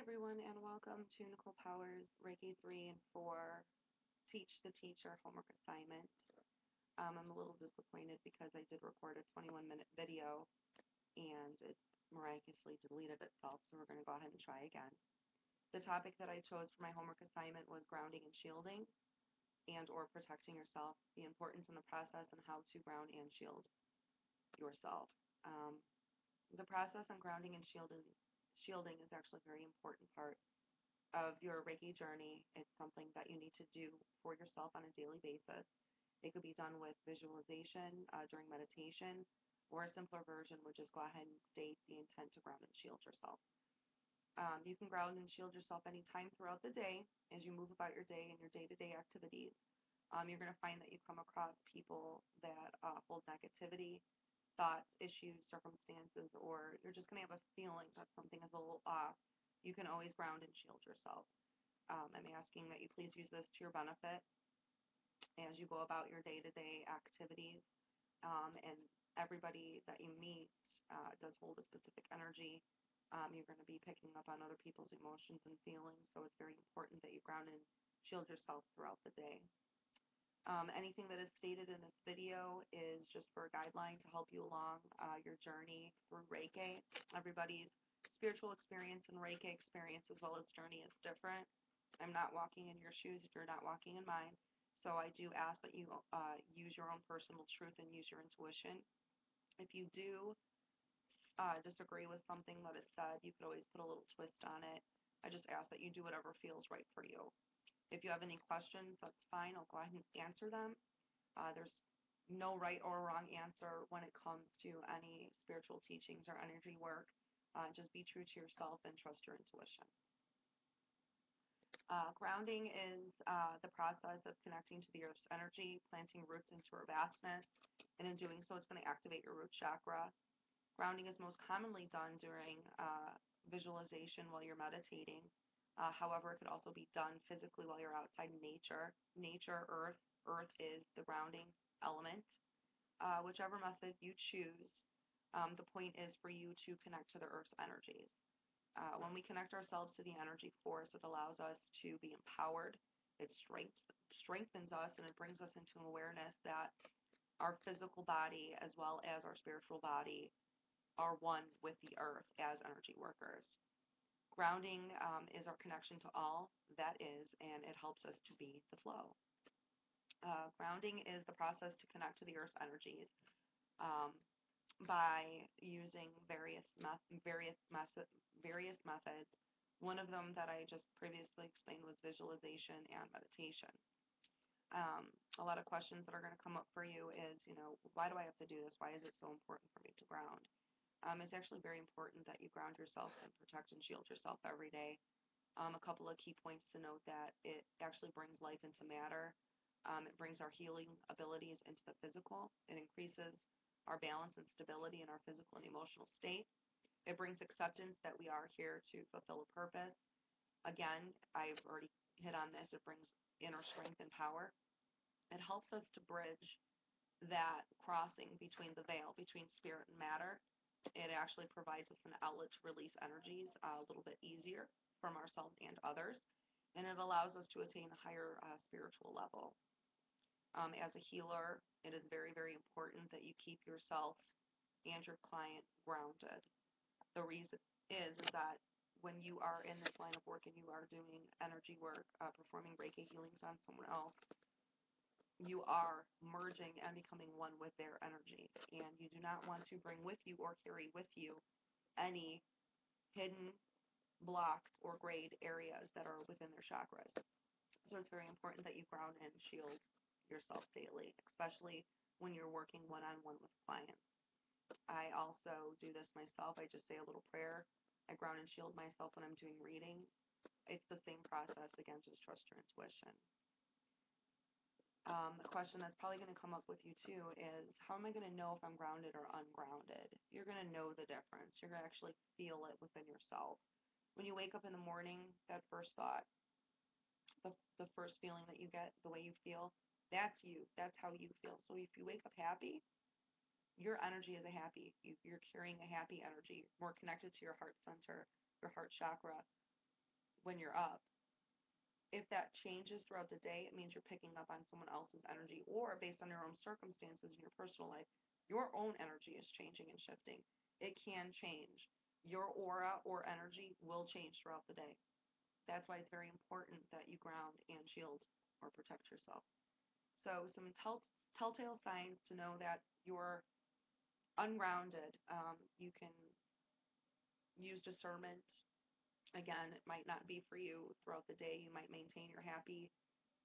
everyone, and welcome to Nicole Powers Reiki 3 and 4 Teach the Teacher homework assignment. I'm a little disappointed because I did record a 21-minute video and it miraculously deleted itself, so we're going to go ahead and try again. The topic that I chose for my homework assignment was grounding and shielding and or protecting yourself, the importance in the process, and how to ground and shield yourself. The process on grounding and shielding is actually a very important part of your Reiki journey. It's something that you need to do for yourself on a daily basis. It could be done with visualization during meditation, or a simpler version would just go ahead and state the intent to ground and shield yourself. You can ground and shield yourself anytime throughout the day as you move about your day and your day-to-day activities. You're going to find that you come across people that hold negativity, thoughts, issues, circumstances, or you're just going to have a feeling that something is a little off. You can always ground and shield yourself. I'm asking that you please use this to your benefit as you go about your day-to-day activities. And everybody that you meet does hold a specific energy. You're going to be picking up on other people's emotions and feelings, so it's very important that you ground and shield yourself throughout the day. Anything that is stated in this video is just for a guideline to help you along your journey through Reiki. Everybody's spiritual experience and Reiki experience as well as journey is different. I'm not walking in your shoes if you're not walking in mine. So I do ask that you use your own personal truth and use your intuition. If you do disagree with something that is said, you could always put a little twist on it. I just ask that you do whatever feels right for you. If you have any questions, that's fine. I'll go ahead and answer them. There's no right or wrong answer when it comes to any spiritual teachings or energy work. Just be true to yourself and trust your intuition. Grounding is the process of connecting to the earth's energy, planting roots into her vastness, and in doing so, it's going to activate your root chakra. Grounding is most commonly done during visualization while you're meditating. However, it could also be done physically while you're outside in nature. Nature, earth is the grounding element. Whichever method you choose, the point is for you to connect to the earth's energies. When we connect ourselves to the energy force, it allows us to be empowered. It strengthens us, and it brings us into an awareness that our physical body as well as our spiritual body are one with the earth as energy workers. Grounding is our connection to all that is, and it helps us to be the flow. Grounding is the process to connect to the earth's energies by using various methods. One of them that I just previously explained was visualization and meditation. A lot of questions that are going to come up for you is, why do I have to do this? Why is it so important for me to ground? It's actually very important that you ground yourself and protect and shield yourself every day. A couple of key points to note: that it actually brings life into matter. It brings our healing abilities into the physical. It increases our balance and stability in our physical and emotional state. It brings acceptance that we are here to fulfill a purpose. Again, I've already hit on this. It brings inner strength and power. It helps us to bridge that crossing between the veil, between spirit and matter. It actually provides us an outlet to release energies a little bit easier from ourselves and others. And it allows us to attain a higher spiritual level. As a healer, it is very, very important that you keep yourself and your client grounded. The reason is that when you are in this line of work and you are doing energy work, performing Reiki healings on someone else, you are merging and becoming one with their energy. And you do not want to bring with you or carry with you any hidden, blocked, or grayed areas that are within their chakras. So it's very important that you ground and shield yourself daily, especially when you're working one-on-one with clients. I also do this myself. I just say a little prayer. I ground and shield myself when I'm doing readings. It's the same process. Again, just trust your intuition. A question that's probably going to come up with you too is, how am I going to know if I'm grounded or ungrounded? You're going to know the difference. You're going to actually feel it within yourself. When you wake up in the morning, that first thought, the first feeling that you get, the way you feel, that's you. That's how you feel. So if you wake up happy, your energy is a happy. You're carrying a happy energy, more connected to your heart center, your heart chakra. when you're up. If that changes throughout the day, it means you're picking up on someone else's energy, or based on your own circumstances in your personal life, your own energy is changing and shifting. It can change. Your aura or energy will change throughout the day. That's why it's very important that you ground and shield or protect yourself. So, some telltale signs to know that you're ungrounded. You can use discernment. Again, it might not be for you throughout the day. You might maintain your happy,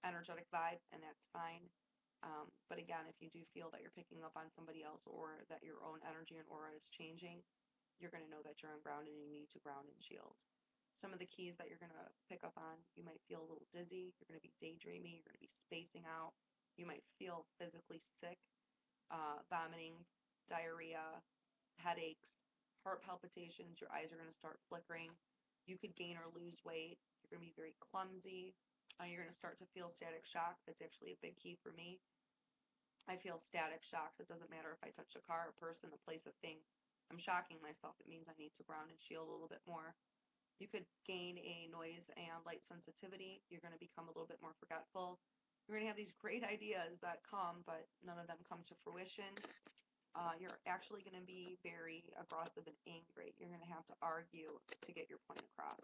energetic vibe, and that's fine. But again, if you do feel that you're picking up on somebody else or that your own energy and aura is changing, you're going to know that you're ungrounded and you need to ground and shield. Some of the keys that you're going to pick up on, you might feel a little dizzy, you're going to be daydreaming, you're going to be spacing out, you might feel physically sick, vomiting, diarrhea, headaches, heart palpitations, your eyes are going to start flickering. You could gain or lose weight. You're going to be very clumsy. You're going to start to feel static shock. That's actually a big key for me. I feel static shocks. It doesn't matter if I touch a car, a person, a place, a thing. I'm shocking myself. It means I need to ground and shield a little bit more. You could gain a noise and light sensitivity. You're going to become a little bit more forgetful. You're going to have these great ideas that come, but none of them come to fruition. You're actually going to be very aggressive and angry. You're going to have to argue to get your point across.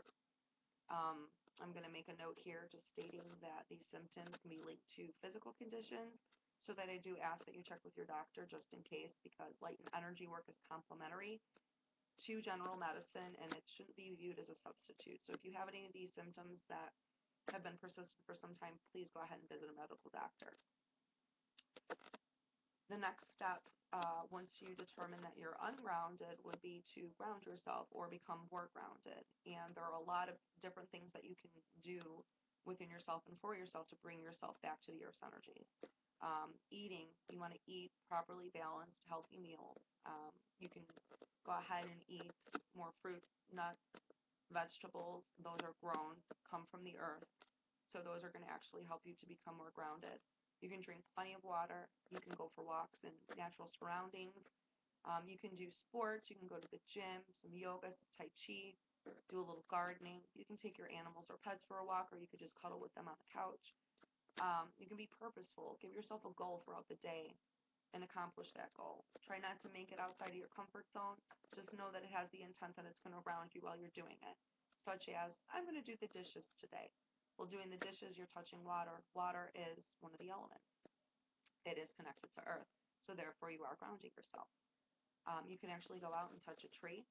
I'm going to make a note here just stating that these symptoms can be linked to physical conditions, so that I do ask that you check with your doctor just in case, because light and energy work is complementary to general medicine, and it shouldn't be viewed as a substitute. So if you have any of these symptoms that have been persistent for some time, please go ahead and visit a medical doctor. The next step, once you determine that you're ungrounded, would be to ground yourself or become more grounded. And there are a lot of different things that you can do within yourself and for yourself to bring yourself back to the earth's energies. Eating, you want to eat properly balanced, healthy meals. You can go ahead and eat more fruit, nuts, vegetables. Those are grown, come from the earth. So those are going to actually help you to become more grounded. You can drink plenty of water. You can go for walks in natural surroundings. You can do sports. You can go to the gym, some yoga, some tai chi, do a little gardening. You can take your animals or pets for a walk, or you could just cuddle with them on the couch. You can be purposeful. Give yourself a goal throughout the day and accomplish that goal. Try not to make it outside of your comfort zone. Just know that it has the intent that it's going to ground you while you're doing it. Such as, I'm going to do the dishes today. Well, doing the dishes, you're touching water. Water is one of the elements. It is connected to earth. So therefore, you are grounding yourself. You can actually go out and touch a tree.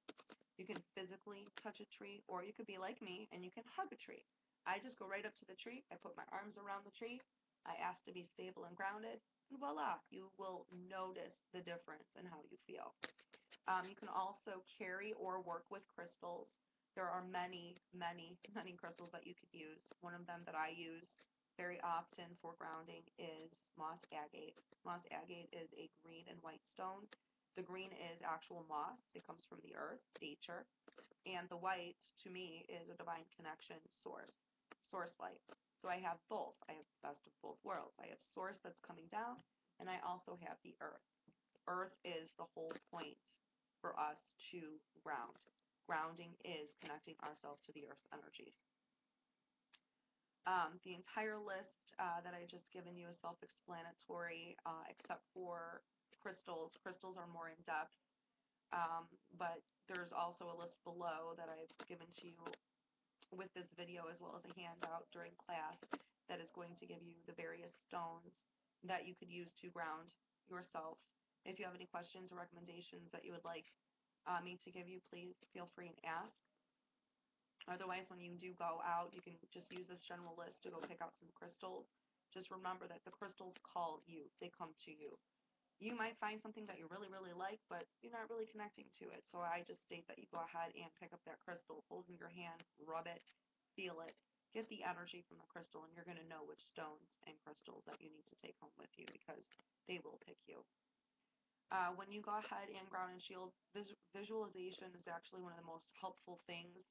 You can physically touch a tree, or you could be like me and you can hug a tree. I just go right up to the tree. I put my arms around the tree. I ask to be stable and grounded. And voila, you will notice the difference in how you feel. You can also carry or work with crystals. There are many, many, many crystals that you could use. One of them that I use very often for grounding is moss agate. Moss agate is a green and white stone. The green is actual moss. It comes from the earth, nature. And the white, to me, is a divine connection source light. So I have both. I have the best of both worlds. I have source that's coming down, and I also have the earth. Earth is the whole point for us to ground. Grounding is connecting ourselves to the earth's energies. The entire list that I just given you is self-explanatory, except for crystals. Crystals are more in depth, but there's also a list below that I've given to you with this video, as well as a handout during class, that is going to give you the various stones that you could use to ground yourself. If you have any questions or recommendations that you would like me to give you, please feel free and ask. Otherwise, when you do go out, you can just use this general list to go pick out some crystals. Just remember that the crystals call you. They come to you. You might find something that you really, really like, but you're not really connecting to it. So I just state that you go ahead and pick up that crystal, hold it in your hand, rub it, feel it, get the energy from the crystal, and you're going to know which stones and crystals that you need to take home with you, because they will pick you. When you go ahead and ground and shield, visualization is actually one of the most helpful things.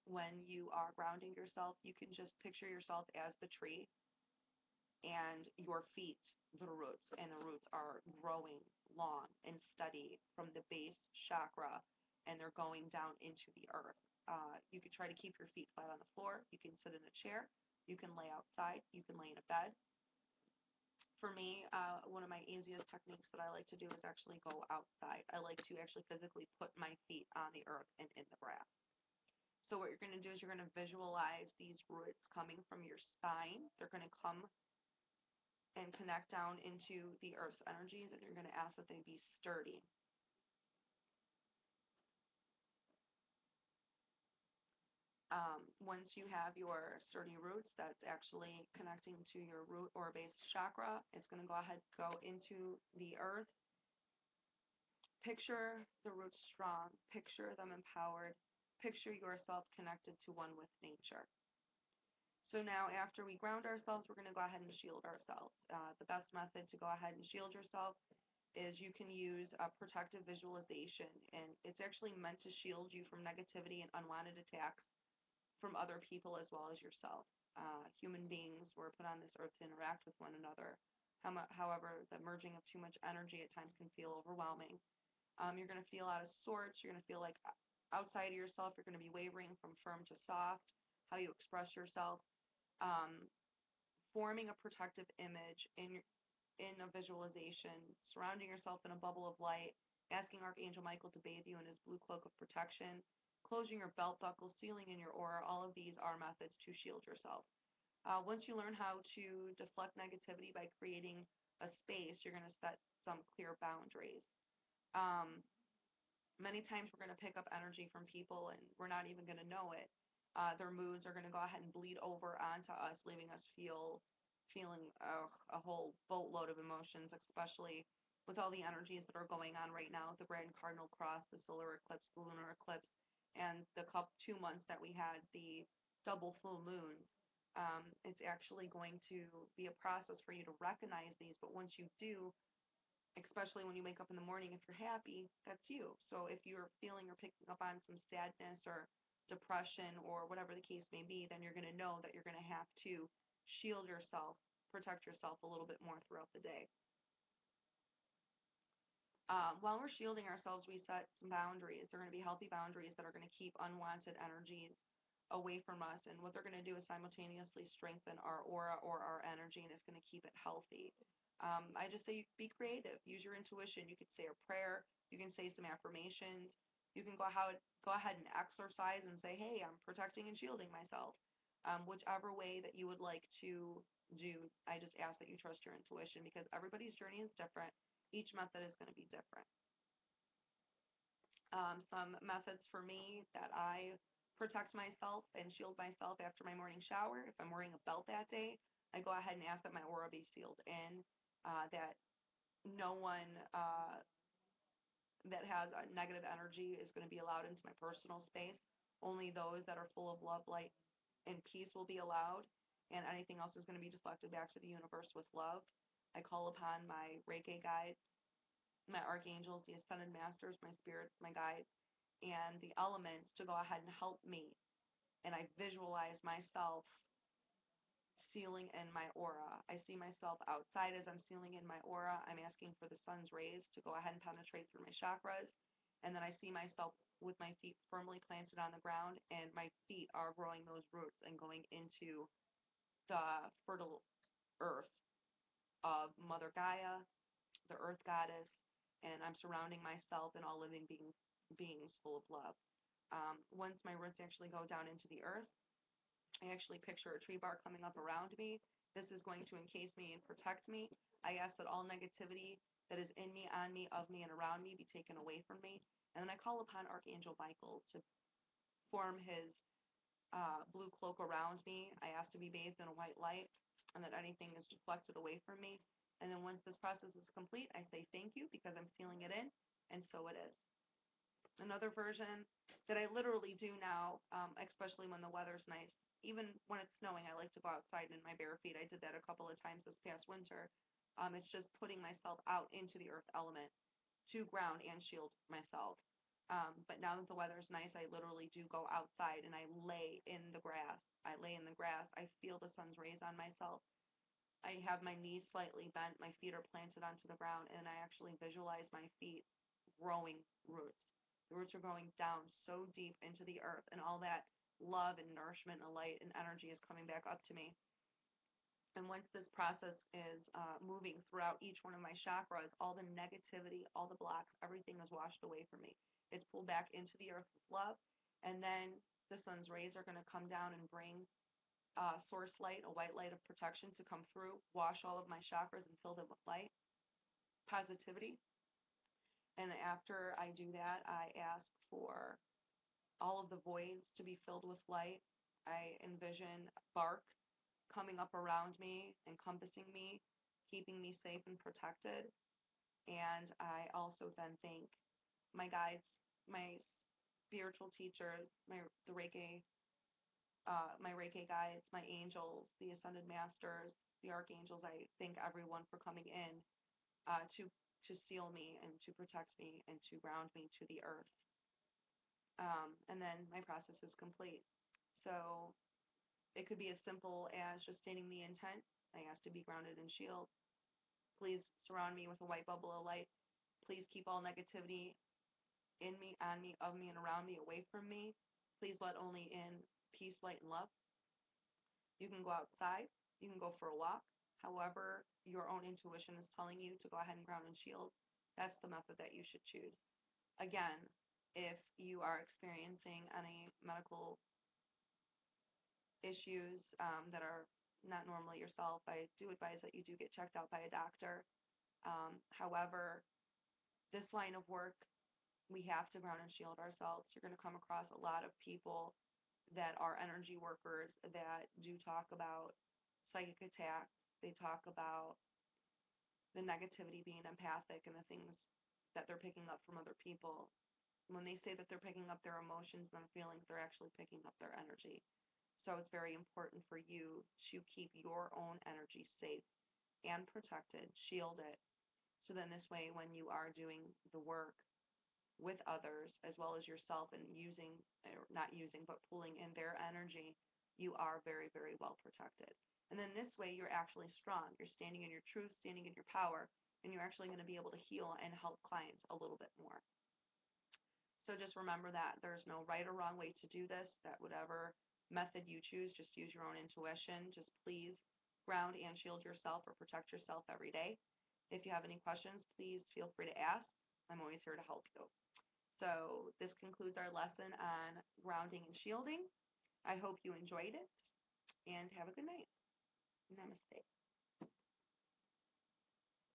When you are grounding yourself, you can just picture yourself as the tree and your feet, the roots, and the roots are growing long and steady from the base chakra, and they're going down into the earth. You could try to keep your feet flat on the floor. You can sit in a chair. You can lay outside. You can lay in a bed. For me, one of my easiest techniques that I like to do is actually go outside. I like to actually physically put my feet on the earth and in the grass. So what you're going to do is you're going to visualize these roots coming from your spine. They're going to come and connect down into the earth's energies, and you're going to ask that they be sturdy. Once you have your sturdy roots, that's actually connecting to your root or base chakra. It's going to go ahead and go into the earth. Picture the roots strong. Picture them empowered. Picture yourself connected to one with nature. So now after we ground ourselves, we're going to go ahead and shield ourselves. The best method to go ahead and shield yourself is you can use a protective visualization, and it's actually meant to shield you from negativity and unwanted attacks from other people as well as yourself. Human beings were put on this earth to interact with one another. However, the merging of too much energy at times can feel overwhelming. You're going to feel out of sorts. You're going to feel like outside of yourself. You're going to be wavering from firm to soft, how you express yourself. Um, Forming a protective image in a visualization, surrounding yourself in a bubble of light, asking Archangel Michael to bathe you in his blue cloak of protection, closing your belt buckle, sealing in your aura. All of these are methods to shield yourself. Once you learn how to deflect negativity by creating a space, you're going to set some clear boundaries. Um, Many times we're going to pick up energy from people and we're not even going to know it. Their moods are going to go ahead and bleed over onto us, leaving us feeling a whole boatload of emotions, especially with all the energies that are going on right now, the Grand Cardinal Cross, the solar eclipse, the lunar eclipse, and the 2 months that we had the double full moons. It's actually going to be a process for you to recognize these, but once you do, especially when you wake up in the morning, if you're happy, that's you. So if you're feeling or picking up on some sadness or depression or whatever the case may be, then you're going to know that you're going to have to shield yourself, protect yourself a little bit more throughout the day. While we're shielding ourselves, we set some boundaries. They're going to be healthy boundaries that are going to keep unwanted energies away from us. And what they're going to do is simultaneously strengthen our aura or our energy, and it's going to keep it healthy. I just say be creative. Use your intuition. You could say a prayer. You can say some affirmations. You can go ahead and exercise and say, hey, I'm protecting and shielding myself. Whichever way that you would like to do, I just ask that you trust your intuition because everybody's journey is different. Each method is going to be different. Some methods for me that I protect myself and shield myself after my morning shower. If I'm wearing a belt that day, I go ahead and ask that my aura be sealed in, that no one that has a negative energy is going to be allowed into my personal space. Only those that are full of love, light, and peace will be allowed, and anything else is going to be deflected back to the universe with love. I call upon my Reiki guides, my archangels, the ascended masters, my spirits, my guides, and the elements to go ahead and help me. And I visualize myself sealing in my aura. I see myself outside as I'm sealing in my aura. I'm asking for the sun's rays to go ahead and penetrate through my chakras. And then I see myself with my feet firmly planted on the ground, and my feet are growing those roots and going into the fertile earth of Mother Gaia, the earth goddess, and I'm surrounding myself and all living beings full of love. Once my roots actually go down into the earth, I actually picture a tree bark coming up around me. This is going to encase me and protect me. I ask that all negativity that is in me, on me, of me, and around me be taken away from me. And then I call upon Archangel Michael to form his blue cloak around me. I ask to be bathed in a white light and that anything is deflected away from me. And then once this process is complete, I say thank you because I'm sealing it in, and so it is. Another version that I literally do now, especially when the weather's nice, even when it's snowing, I like to go outside in my bare feet. I did that a couple of times this past winter. It's just putting myself out into the earth element to ground and shield myself. But now that the weather's nice, I literally do go outside and I lay in the grass. I lay in the grass. I feel the sun's rays on myself. I have my knees slightly bent. My feet are planted onto the ground, and I actually visualize my feet growing roots. The roots are going down so deep into the earth, and all that love and nourishment and light and energy is coming back up to me. And once this process is moving throughout each one of my chakras, all the negativity, all the blocks, everything is washed away from me. It's pulled back into the earth with love. And then the sun's rays are going to come down and bring source light, a white light of protection to come through, wash all of my chakras and fill them with light, positivity. And after I do that, I ask for all of the voids to be filled with light. I envision bark coming up around me, encompassing me, keeping me safe and protected. And I also then thank my guides, my spiritual teachers, my Reiki guides, my angels, the ascended masters, the archangels. I thank everyone for coming in to seal me and to protect me and to ground me to the earth. And then my process is complete. So it could be as simple as just stating the intent. I ask to be grounded and shielded. Please surround me with a white bubble of light. Please keep all negativity in me, on me, of me, and around me, away from me. Please let only in peace, light, and love. You can go outside. You can go for a walk. However, your own intuition is telling you to go ahead and ground and shield. That's the method that you should choose. Again, if you are experiencing any medical issues that are not normally yourself, I do advise that you do get checked out by a doctor. However, this line of work, we have to ground and shield ourselves. You're going to come across a lot of people that are energy workers that do talk about psychic attacks. They talk about the negativity, being empathic, and the things that they're picking up from other people. When they say that they're picking up their emotions and feelings, they're actually picking up their energy. So it's very important for you to keep your own energy safe and protected, shield it. So then this way, when you are doing the work with others as well as yourself and using, or not using, but pulling in their energy, you are very, very well protected. And then this way, you're actually strong. You're standing in your truth, standing in your power, and you're actually going to be able to heal and help clients a little bit more. So just remember that there's no right or wrong way to do this, that whatever method you choose, just use your own intuition. Just please ground and shield yourself or protect yourself every day. If you have any questions, please feel free to ask. I'm always here to help you. So this concludes our lesson on grounding and shielding. I hope you enjoyed it, and have a good night. Namaste.